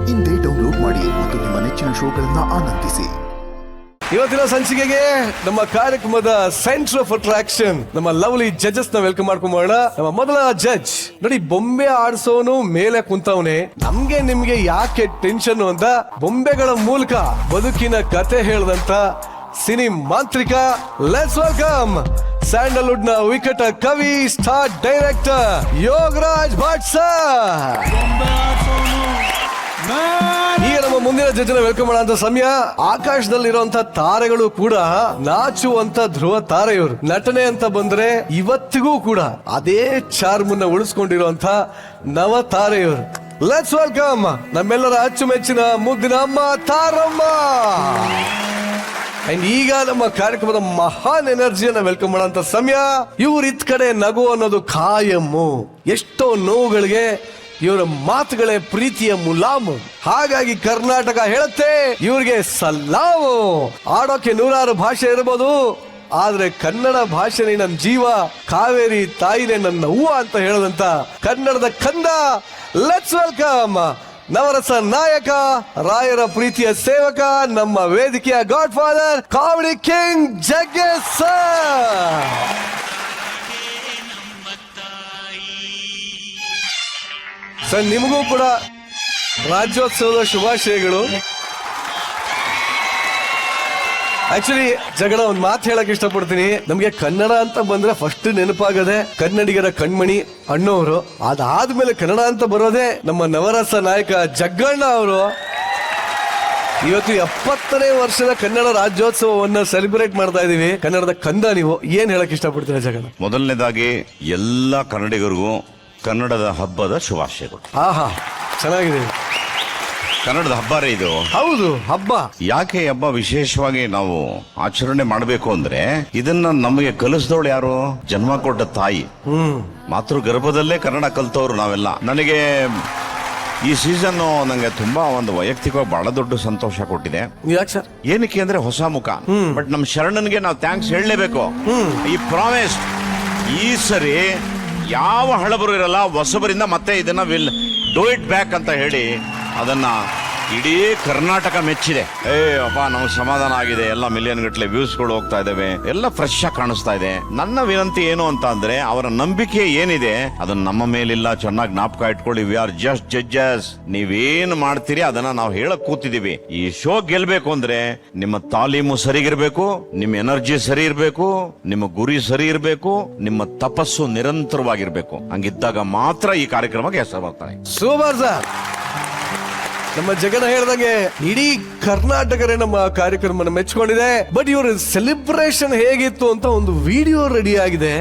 ಇಂದೇ ಡೌನ್ಲೋಡ್ ಮಾಡಿ ಮತ್ತು ನಿಮ್ಮ ನೆಚ್ಚಿನ ಶೋಗಳನ್ನ ಆನಂದಿಸಿ. ಇವತ್ತಿನ ಸಂಚಿಕೆಗೆ ನಮ್ಮ ಕಾರ್ಯಕ್ರಮದ ಸೆಂಟರ್ ಆಫ್ ಅಟ್ರಾಕ್ಷನ್ ನಮ್ಮ ಲವ್ಲಿ ಜಡ್ಜಸ್ ನ ವೆಲ್ಕಮ್ ಮಾಡ್ಕೊಂಬೋಣ. ನಮ್ಮ ಮೊದಲ ಜಡ್ಜ್ ನೋಡಿ, ಬೊಂಬೆ ಆಡ್ಸೋನು ಮೇಲೆ ಕುಂತವನೆ. ನಮ್ಗೆ ನಿಮ್ಗೆ ಯಾಕೆ ಟೆನ್ಷನ್ ಅಂತ ಬೊಂಬೆಗಳ ಮೂಲಕ ಬದುಕಿನ ಕತೆ ಹೇಳ್ದಂತ ಸಿನಿ ಮಾಂತ್ರಿಕ. ಲೆಟ್ಸ್ ವೆಲ್ಕಮ್ ಸ್ಯಾಂಡಲ್ವುಡ್ ನ ವಿಕಟ ಕವಿ, star director Yogaraj Bhat sir. ಈಗ ನಮ್ಮ ಮುಂದಿನ ಜಡ್ಜನ ವೆಲ್ಕಮ್ ಮಾಡುವಂತ ಸಮಯ. ಆಕಾಶದಲ್ಲಿರುವಂತಹ ತಾರೆಗಳು ಕೂಡ ನಾಚುವಂತ ಧ್ರುವ ತಾರೆಯವರು. ನಟನೆ ಅಂತ ಬಂದ್ರೆ ಇವತ್ತಿಗೂ ಕೂಡ ಅದೇ ಚಾರ್ಮನ್ನ ಉಳಿಸ್ಕೊಂಡಿರುವಂತ ನವ ತಾರೆಯವರು. ಲೆಟ್ಸ್ ವೆಲ್ಕಮ್ ನಮ್ಮೆಲ್ಲರ ಅಚ್ಚುಮೆಚ್ಚಿನ ಮುದ್ದಿನ ಅಮ್ಮ ತಾರಮ್ಮ. ಅಂಡ್ ಈಗ ನಮ್ಮ ಕಾರ್ಯಕ್ರಮದ ಮಹಾನ್ ಎನರ್ಜಿಯನ್ನ ವೆಲ್ಕಮ್ ಮಾಡುವಂತ ಸಮಯ. ಇವ್ರ ಇತ್ ಕಡೆ ನಗು ಅನ್ನೋದು ಖಾಯಮ್ಮು. ಎಷ್ಟೋ ನೋವುಗಳಿಗೆ ಇವರ ಮಾತುಗಳೇ ಪ್ರೀತಿಯ ಮುಲಾಮು. ಹಾಗಾಗಿ ಕರ್ನಾಟಕ ಹೇಳುತ್ತೆ ಇವ್ರಿಗೆ ಸಲಾಮು. ಆಡೋಕೆ ನೂರಾರು ಭಾಷೆ ಇರಬಹುದು, ಆದ್ರೆ ಕನ್ನಡ ಭಾಷೆನೇ ನನ್ನ ಜೀವ, ಕಾವೇರಿ ತಾಯಿನೇ ನನ್ನ ಹೂವ ಅಂತ ಹೇಳದಂತ ಕನ್ನಡದ ಕಂದ. ಲೆಟ್ಸ್ ವೆಲ್ಕಮ್ ನವರಸ ನಾಯಕ, ರಾಯರ ಪ್ರೀತಿಯ ಸೇವಕ, ನಮ್ಮ ವೇದಿಕೆಯ god father, comedy king Jaggesh sir. Sir, ನಿಮಗೂ ಕೂಡ ರಾಜ್ಯೋತ್ಸವದ ಶುಭಾಶಯಗಳು. ಆಕ್ಚುಲಿ ಜಗಳ ಒಂದ್ ಮಾತು ಹೇಳಕ್ ಇಷ್ಟಪಡ್ತೀನಿ. ನಮ್ಗೆ ಕನ್ನಡ ಅಂತ ಬಂದ್ರೆ ಫಸ್ಟ್ ನೆನಪಾಗದೆ ಕನ್ನಡಿಗರ ಕಣ್ಮಣಿ ಅಣ್ಣವರು. ಅದಾದ್ಮೇಲೆ ಕನ್ನಡ ಅಂತ ಬರೋದೇ ನಮ್ಮ ನವರಸ ನಾಯಕ ಜಗ್ಗಣ್ಣ ಅವರು. ಇವತ್ತು 70ನೇ ವರ್ಷದ ಕನ್ನಡ ರಾಜ್ಯೋತ್ಸವವನ್ನ ಸೆಲೆಬ್ರೇಟ್ ಮಾಡ್ತಾ ಇದೀವಿ. ಕನ್ನಡದ ಕಂದ ನೀವು, ಏನ್ ಹೇಳಕ್ ಇಷ್ಟಪಡ್ತೀರಾ ಜಗಣ್ಣ? ಮೊದಲನೇದಾಗಿ ಎಲ್ಲ ಕನ್ನಡಿಗರಿಗೂ ಕನ್ನಡದ ಹಬ್ಬದ ಶುಭಾಶಯಗಳು. ಆಹಾ, ಚೆನ್ನಾಗಿದೆ. ಕನ್ನಡದ ಹಬ್ಬ ರೀ ಇದು. ಹೌದು, ಹಬ್ಬ. ಯಾಕೆ ಹಬ್ಬ ವಿಶೇಷವಾಗಿ ನಾವು ಆಚರಣೆ ಮಾಡಬೇಕು ಅಂದ್ರೆ, ಇದನ್ನ ನಮಗೆ ಕಲಿಸಿದವಳು ಯಾರು? ಜನ್ಮ ಕೊಟ್ಟ ತಾಯಿ. ಮಾತೃ ಗರ್ಭದಲ್ಲೇ ಕನ್ನಡ ಕಲ್ತವ್ರು ನಾವೆಲ್ಲ. ನನಗೆ ಈ ಸೀಸನ್ ನಂಗೆ ತುಂಬಾ ಒಂದು ವೈಯಕ್ತಿಕವಾಗಿ ಬಹಳ ದೊಡ್ಡ ಸಂತೋಷ ಕೊಟ್ಟಿದೆ. ಯಾಕೆ ಸರ್? ಏನಕ್ಕೆ ಅಂದ್ರೆ ಹೊಸ ಮುಖ. ಬಟ್ ನಮ್ ಶರಣನ್ಗೆ ನಾವು ಥ್ಯಾಂಕ್ಸ್ ಹೇಳಲೇಬೇಕು. ಈ ಪ್ರಾಮಿಸ್ ಈ ಸರಿ ಯಾವ ಹಳಬರು ಇರಲ್ಲ, ಹೊಸಬರಿಂದ ಮತ್ತೆ ಇದನ್ನ ವಿಲ್ ಡೂ ಇಟ್ ಬ್ಯಾಕ್ ಅಂತ ಹೇಳಿ ಅದನ್ನ ಇಡೀ ಕರ್ನಾಟಕ ಮೆಚ್ಚಿದೆ. ಅಪ್ಪ, ನಮ್ಗೆ ಸಮಾಧಾನ ಆಗಿದೆ. ಎಲ್ಲ ಮಿಲಿಯನ್ ಗಟ್ಟಲೆ ವ್ಯೂಸ್ಗಳು ಹೋಗ್ತಾ ಇದಾವೆ, ಎಲ್ಲ ಫ್ರೆಶ್ ಆಗಿ ಕಾಣಿಸ್ತಾ ಇದೆ. ನನ್ನ ವಿನಂತಿ ಏನು ಅಂತ ಅಂದ್ರೆ, ಅವರ ನಂಬಿಕೆ ಏನಿದೆ ಅದನ್ನ ನಮ್ಮ ಮೇಲಿಲ್ಲ. ಚೆನ್ನಾಗಿ ಜ್ಞಾಪಕ ಇಟ್ಕೊಳ್ಳಿ. We are just judges. ನೀವೇನು ಮಾಡ್ತೀರಿ ಅದನ್ನ ನಾವು ಹೇಳಕ್ ಕೂತಿದೀವಿ. ಈ ಶೋ ಗೆಲ್ಬೇಕು ಅಂದ್ರೆ ನಿಮ್ಮ ತಾಲೀಮು ಸರಿಗಿರ್ಬೇಕು, ನಿಮ್ಮ ಎನರ್ಜಿ ಸರಿ ಇರ್ಬೇಕು, ನಿಮ್ಮ ಗುರಿ ಸರಿ ಇರ್ಬೇಕು, ನಿಮ್ಮ ತಪಸ್ಸು ನಿರಂತರವಾಗಿರ್ಬೇಕು. ಹಂಗಿದ್ದಾಗ ಮಾತ್ರ ಈ ಕಾರ್ಯಕ್ರಮಕ್ಕೆ ಹೆಸರು ಬರ್ತಾರೆ. Super sir. ನಮ್ಮ ಜಗನ ಹೇಳ್ದಂಗೆ ಇಡೀ ಕರ್ನಾಟಕರೇ ನಮ್ಮ ಕಾರ್ಯಕ್ರಮ ಮೆಚ್ಕೊಂಡಿದೆ. ಬಟ್ ಇವ್ರ ಸೆಲೆಬ್ರೇಷನ್ ಹೇಗಿತ್ತು ಅಂತ ಒಂದು ವಿಡಿಯೋ ರೆಡಿ ಆಗಿದೆ.